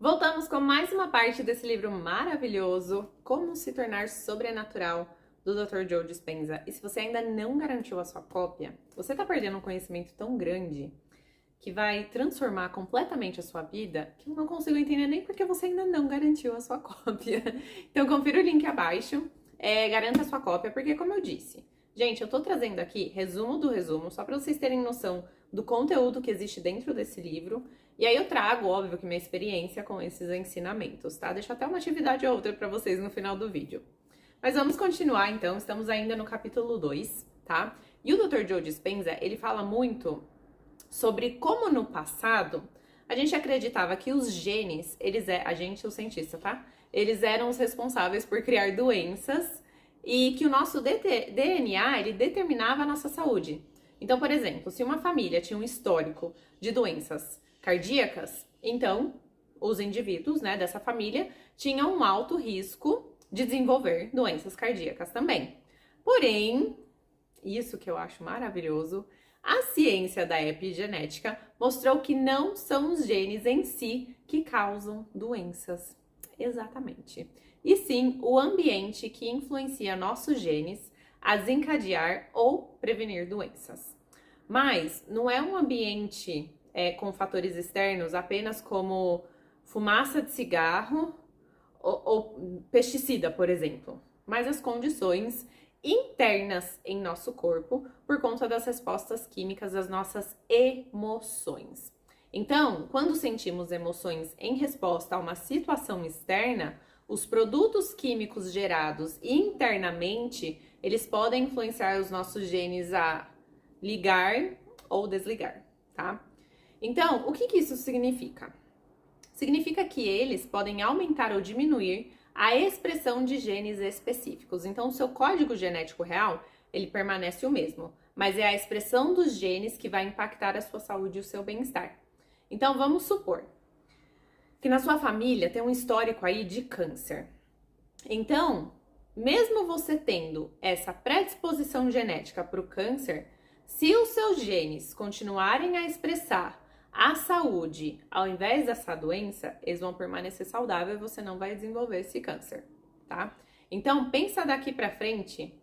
Voltamos com mais uma parte desse livro maravilhoso, Como se tornar sobrenatural, do Dr. Joe Dispenza. E se você ainda não garantiu a sua cópia, você está perdendo um conhecimento tão grande que vai transformar completamente a sua vida que eu não consigo entender nem porque você ainda não garantiu a sua cópia. Então confira o link abaixo, garanta a sua cópia, porque como eu disse, gente, eu tô trazendo aqui resumo do resumo, só para vocês terem noção do conteúdo que existe dentro desse livro. E aí eu trago, óbvio, que minha experiência com esses ensinamentos, tá? Deixo até uma atividade ou outra para vocês no final do vídeo. Mas vamos continuar, então. Estamos ainda no capítulo 2, tá? E o Dr. Joe Dispenza, ele fala muito sobre como no passado a gente acreditava que os genes, a gente, o cientista, tá? Eles eram os responsáveis por criar doenças e que o nosso DNA, ele determinava a nossa saúde. Então, por exemplo, se uma família tinha um histórico de doenças cardíacas, então os indivíduos, né, dessa família tinham um alto risco de desenvolver doenças cardíacas também. Porém, isso que eu acho maravilhoso, a ciência da epigenética mostrou que não são os genes em si que causam doenças. Exatamente. E sim o ambiente que influencia nossos genes a desencadear ou prevenir doenças. Mas não é um ambiente com fatores externos apenas como fumaça de cigarro ou pesticida, por exemplo, mas as condições internas em nosso corpo por conta das respostas químicas das nossas emoções. Então, quando sentimos emoções em resposta a uma situação externa, os produtos químicos gerados internamente, eles podem influenciar os nossos genes a ligar ou desligar, tá? Então, o que isso significa? Significa que eles podem aumentar ou diminuir a expressão de genes específicos. Então, o seu código genético real, ele permanece o mesmo, mas é a expressão dos genes que vai impactar a sua saúde e o seu bem-estar. Então, vamos supor que na sua família tem um histórico aí de câncer. Então, mesmo você tendo essa predisposição genética para o câncer, se os seus genes continuarem a expressar a saúde ao invés dessa doença, eles vão permanecer saudáveis e você não vai desenvolver esse câncer, tá? Então, pensa daqui pra frente,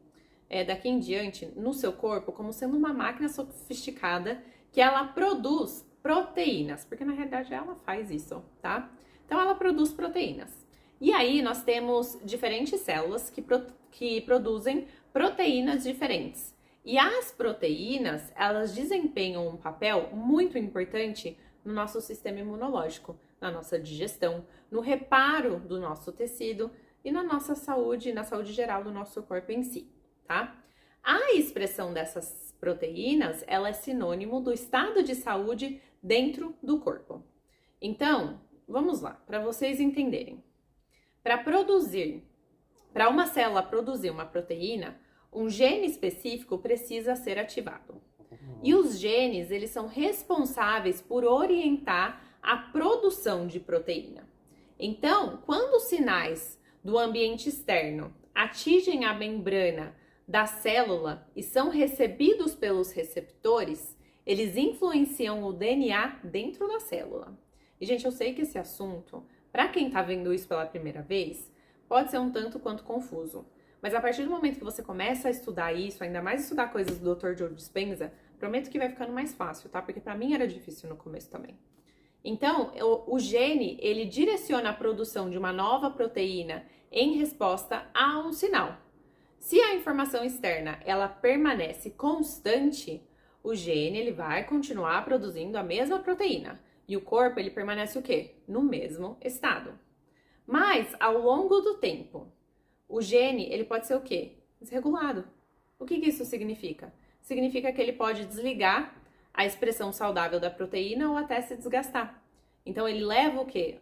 daqui em diante, no seu corpo como sendo uma máquina sofisticada que ela produz proteínas, porque na realidade ela faz isso, tá? Então, ela produz proteínas. E aí, nós temos diferentes células que produzem proteínas diferentes. E as proteínas, elas desempenham um papel muito importante no nosso sistema imunológico, na nossa digestão, no reparo do nosso tecido e na nossa saúde, na saúde geral do nosso corpo em si, tá? A expressão dessas proteínas, ela é sinônimo do estado de saúde dentro do corpo. Então, vamos lá, para vocês entenderem. Para uma célula produzir uma proteína, um gene específico precisa ser ativado. E os genes, eles são responsáveis por orientar a produção de proteína. Então, quando os sinais do ambiente externo atingem a membrana da célula e são recebidos pelos receptores, eles influenciam o DNA dentro da célula. E, gente, eu sei que esse assunto, para quem tá vendo isso pela primeira vez, pode ser um tanto quanto confuso. Mas a partir do momento que você começa a estudar isso, ainda mais estudar coisas do Dr. Joe Dispenza, prometo que vai ficando mais fácil, tá? Porque pra mim era difícil no começo também. Então, o gene, ele direciona a produção de uma nova proteína em resposta a um sinal. Se a informação externa, ela permanece constante, o gene, ele vai continuar produzindo a mesma proteína. E o corpo, ele permanece o quê? No mesmo estado. Mas, ao longo do tempo, o gene, ele pode ser o quê? Desregulado. O que isso significa? Significa que ele pode desligar a expressão saudável da proteína ou até se desgastar. Então, ele leva o quê?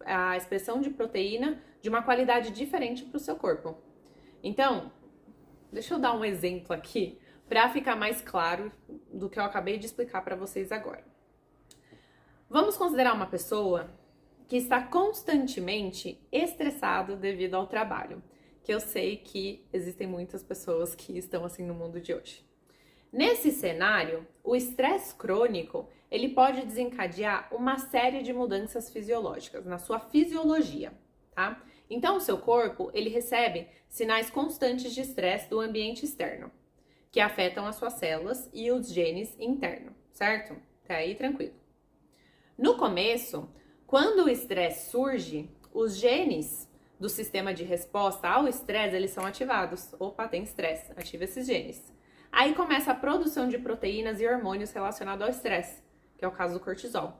A expressão de proteína de uma qualidade diferente para o seu corpo. Então, deixa eu dar um exemplo aqui para ficar mais claro do que eu acabei de explicar para vocês agora. Vamos considerar uma pessoa que está constantemente estressado devido ao trabalho, que eu sei que existem muitas pessoas que estão assim no mundo de hoje. Nesse cenário, o estresse crônico, ele pode desencadear uma série de mudanças fisiológicas na sua fisiologia, tá? Então, o seu corpo, ele recebe sinais constantes de estresse do ambiente externo, que afetam as suas células e os genes internos, certo? Tá aí tranquilo. No começo, quando o estresse surge, os genes do sistema de resposta ao estresse, eles são ativados. Opa, tem estresse, ativa esses genes. Aí começa a produção de proteínas e hormônios relacionados ao estresse, que é o caso do cortisol,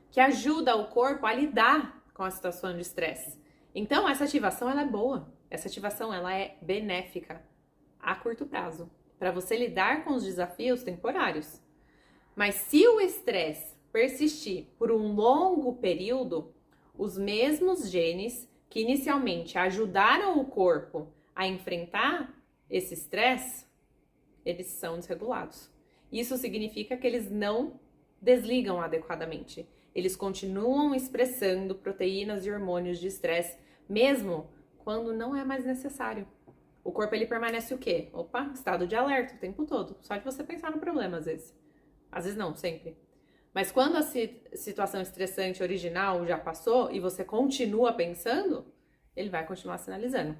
que ajuda o corpo a lidar com a situação de estresse. Então, essa ativação, ela é boa. Essa ativação, ela é benéfica a curto prazo, para você lidar com os desafios temporários. Mas se o estresse persistir por um longo período, os mesmos genes que inicialmente ajudaram o corpo a enfrentar esse estresse, eles são desregulados. Isso significa que eles não desligam adequadamente. Eles continuam expressando proteínas e hormônios de estresse, mesmo quando não é mais necessário. O corpo, ele permanece o quê? Opa, estado de alerta o tempo todo. Só de você pensar no problema, às vezes. Às vezes não, sempre. Mas quando a situação estressante original já passou e você continua pensando, ele vai continuar sinalizando.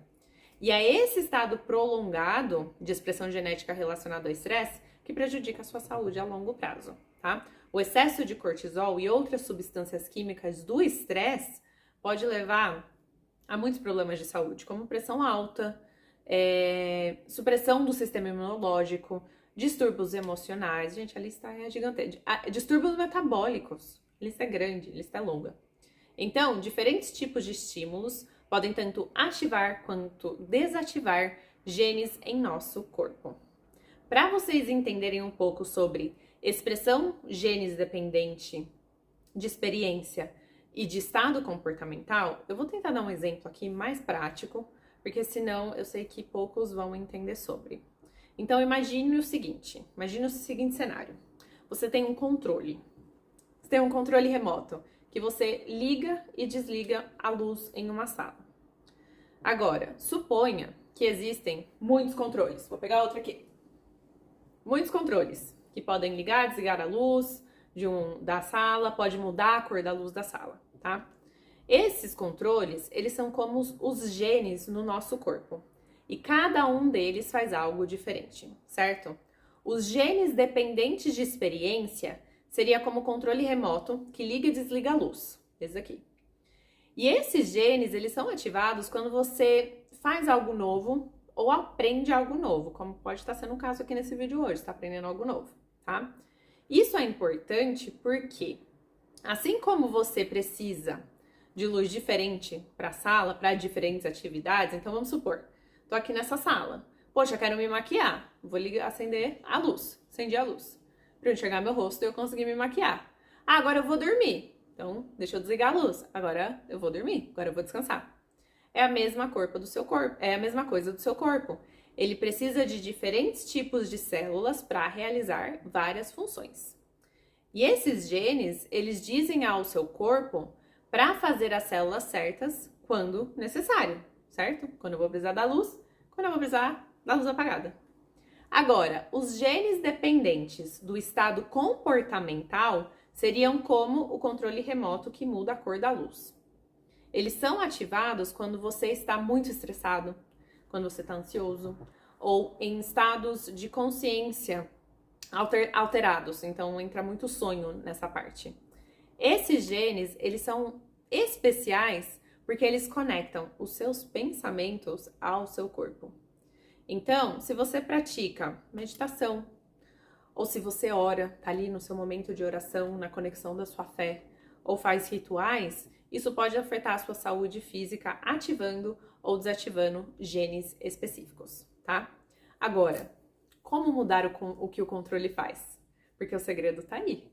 E é esse estado prolongado de expressão genética relacionado ao estresse que prejudica a sua saúde a longo prazo, tá? O excesso de cortisol e outras substâncias químicas do estresse pode levar a muitos problemas de saúde, como pressão alta, supressão do sistema imunológico, distúrbios emocionais, gente, a lista é gigantesca, distúrbios metabólicos, a lista é grande, a lista é longa. Então, diferentes tipos de estímulos podem tanto ativar quanto desativar genes em nosso corpo. Para vocês entenderem um pouco sobre expressão genes dependente de experiência e de estado comportamental, eu vou tentar dar um exemplo aqui mais prático, porque senão eu sei que poucos vão entender sobre. Então imagine o seguinte cenário. Você tem um controle. Você tem um controle remoto que você liga e desliga a luz em uma sala. Agora, suponha que existem muitos controles. Vou pegar outro aqui. Muitos controles que podem ligar, desligar a luz da sala, pode mudar a cor da luz da sala, tá? Esses controles, eles são como os genes no nosso corpo. E cada um deles faz algo diferente, certo? Os genes dependentes de experiência seria como controle remoto que liga e desliga a luz. Esse aqui. E esses genes, eles são ativados quando você faz algo novo ou aprende algo novo, como pode estar sendo o caso aqui nesse vídeo hoje, está aprendendo algo novo, tá? Isso é importante porque, assim como você precisa de luz diferente para a sala, para diferentes atividades, então vamos supor, tô aqui nessa sala, poxa, quero me maquiar, vou acender a luz, acendi a luz, para eu enxergar meu rosto e eu conseguir me maquiar. Ah, agora eu vou dormir, então deixa eu desligar a luz, agora eu vou dormir, agora eu vou descansar. É a mesma coisa do seu corpo. Ele precisa de diferentes tipos de células para realizar várias funções. E esses genes, eles dizem ao seu corpo para fazer as células certas quando necessário, certo? Quando eu vou precisar da luz, quando eu vou precisar da luz apagada. Agora, os genes dependentes do estado comportamental seriam como o controle remoto que muda a cor da luz. Eles são ativados quando você está muito estressado, quando você está ansioso, ou em estados de consciência alterados, então entra muito sonho nessa parte. Esses genes, eles são especiais porque eles conectam os seus pensamentos ao seu corpo. Então, se você pratica meditação, ou se você ora, tá ali no seu momento de oração, na conexão da sua fé, ou faz rituais, isso pode afetar a sua saúde física ativando ou desativando genes específicos, tá? Agora, como mudar o que o controle faz? Porque o segredo tá aí.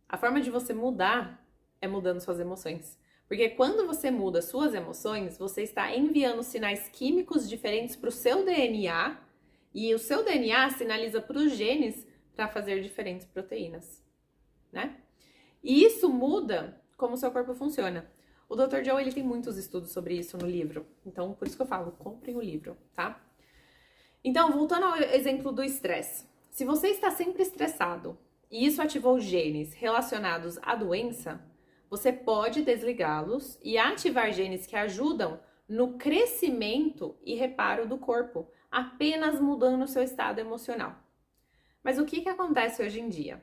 A forma de você mudar é mudando suas emoções. Porque quando você muda suas emoções, você está enviando sinais químicos diferentes para o seu DNA e o seu DNA sinaliza para os genes para fazer diferentes proteínas, né? E isso muda como o seu corpo funciona. O Dr. Joe, ele tem muitos estudos sobre isso no livro. Então, por isso que eu falo, comprem o livro, tá? Então, voltando ao exemplo do estresse. Se você está sempre estressado e isso ativou genes relacionados à doença, você pode desligá-los e ativar genes que ajudam no crescimento e reparo do corpo, apenas mudando o seu estado emocional. Mas o que acontece hoje em dia?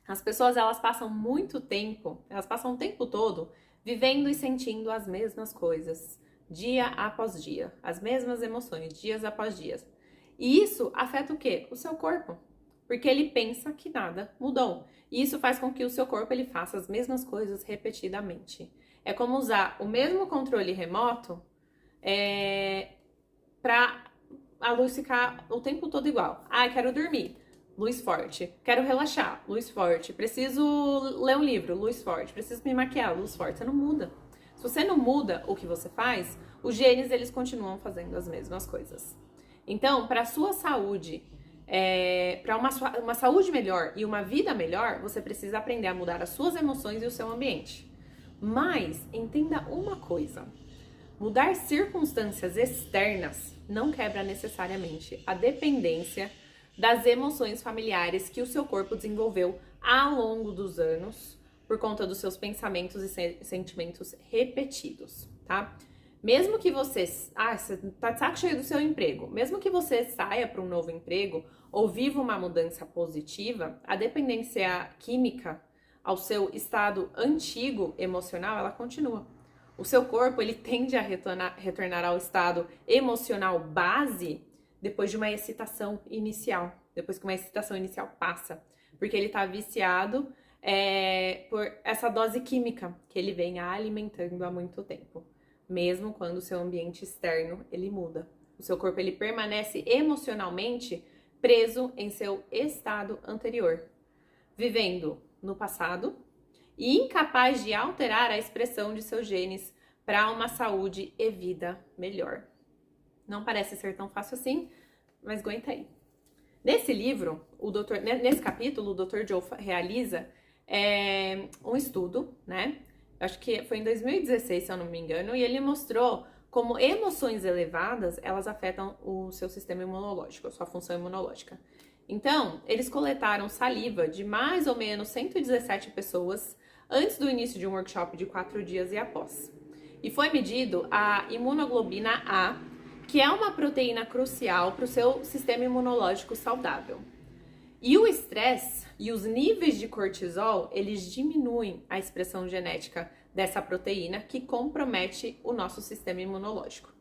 As pessoas, elas passam muito tempo, elas passam o tempo todo vivendo e sentindo as mesmas coisas, dia após dia, as mesmas emoções, dias após dias. E isso afeta o quê? O seu corpo, porque ele pensa que nada mudou. E isso faz com que o seu corpo ele faça as mesmas coisas repetidamente. É como usar o mesmo controle remoto para a luz ficar o tempo todo igual. Ah, quero dormir. Luz forte. Quero relaxar, luz forte. Preciso ler um livro, luz forte. Preciso me maquiar, luz forte. Você não muda. Se você não muda o que você faz, os genes eles continuam fazendo as mesmas coisas. Então, para a sua saúde, para uma saúde melhor e uma vida melhor, você precisa aprender a mudar as suas emoções e o seu ambiente. Mas entenda uma coisa: mudar circunstâncias externas não quebra necessariamente a dependência das emoções familiares que o seu corpo desenvolveu ao longo dos anos por conta dos seus pensamentos e sentimentos repetidos, tá? Mesmo que você tá de saco cheio do seu emprego, mesmo que você saia para um novo emprego ou viva uma mudança positiva, a dependência química ao seu estado antigo emocional, ela continua. O seu corpo, ele tende a retornar ao estado emocional base depois de uma excitação inicial, depois que uma excitação inicial passa, porque ele está viciado por essa dose química que ele vem alimentando há muito tempo, mesmo quando o seu ambiente externo ele muda. O seu corpo ele permanece emocionalmente preso em seu estado anterior, vivendo no passado e incapaz de alterar a expressão de seus genes para uma saúde e vida melhor. Não parece ser tão fácil assim, mas aguenta aí. Nesse livro, nesse capítulo, o Dr. Joe realiza um estudo, né? Acho que foi em 2016, se eu não me engano, e ele mostrou como emoções elevadas, elas afetam o seu sistema imunológico, a sua função imunológica. Então, eles coletaram saliva de mais ou menos 117 pessoas antes do início de um workshop de 4 dias e após. E foi medido a imunoglobina A, que é uma proteína crucial para o seu sistema imunológico saudável. E o estresse e os níveis de cortisol, eles diminuem a expressão genética dessa proteína que compromete o nosso sistema imunológico.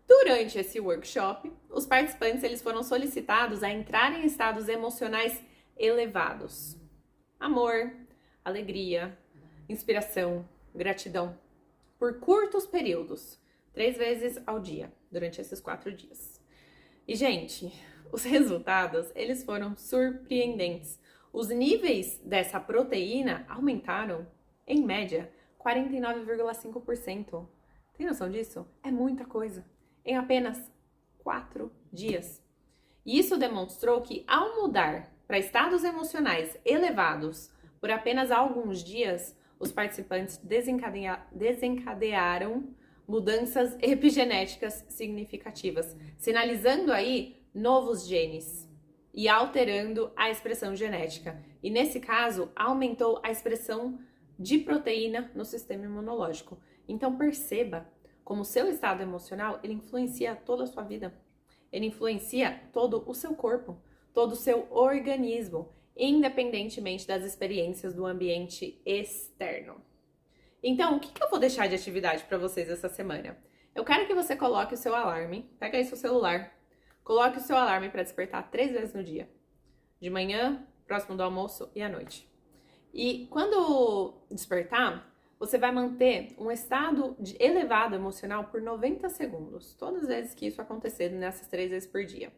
Durante esse workshop, os participantes eles foram solicitados a entrar em estados emocionais elevados. Amor, alegria, inspiração, gratidão, por curtos períodos, 3 vezes ao dia, durante esses 4 dias. E, gente, os resultados, eles foram surpreendentes. Os níveis dessa proteína aumentaram, em média, 49,5%. Tem noção disso? É muita coisa. Em apenas 4 dias. E isso demonstrou que, ao mudar para estados emocionais elevados por apenas alguns dias, os participantes desencadearam mudanças epigenéticas significativas, sinalizando aí novos genes e alterando a expressão genética. E nesse caso, aumentou a expressão de proteína no sistema imunológico. Então perceba como o seu estado emocional, ele influencia toda a sua vida. Ele influencia todo o seu corpo, todo o seu organismo, independentemente das experiências do ambiente externo. Então, o que eu vou deixar de atividade para vocês essa semana? Eu quero que você coloque o seu alarme, pega aí seu celular, coloque o seu alarme para despertar 3 vezes no dia. De manhã, próximo do almoço e à noite. E quando despertar, você vai manter um estado elevado emocional por 90 segundos, todas as vezes que isso acontecer nessas 3 vezes por dia.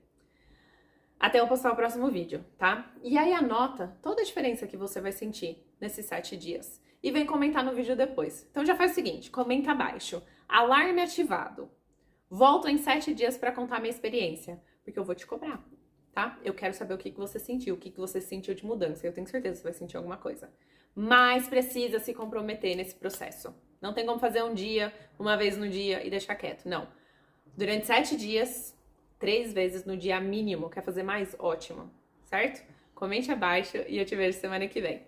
Até eu postar o próximo vídeo, tá? E aí anota toda a diferença que você vai sentir nesses 7 dias. E vem comentar no vídeo depois. Então já faz o seguinte, comenta abaixo. Alarme ativado. Volto em 7 dias para contar minha experiência, porque eu vou te cobrar, tá? Eu quero saber o que você sentiu, o que você sentiu de mudança. Eu tenho certeza que você vai sentir alguma coisa. Mas precisa se comprometer nesse processo. Não tem como fazer um dia, uma vez no dia e deixar quieto. Não. Durante 7 dias, 3 vezes no dia mínimo. Quer fazer mais? Ótimo. Certo? Comente abaixo e eu te vejo semana que vem.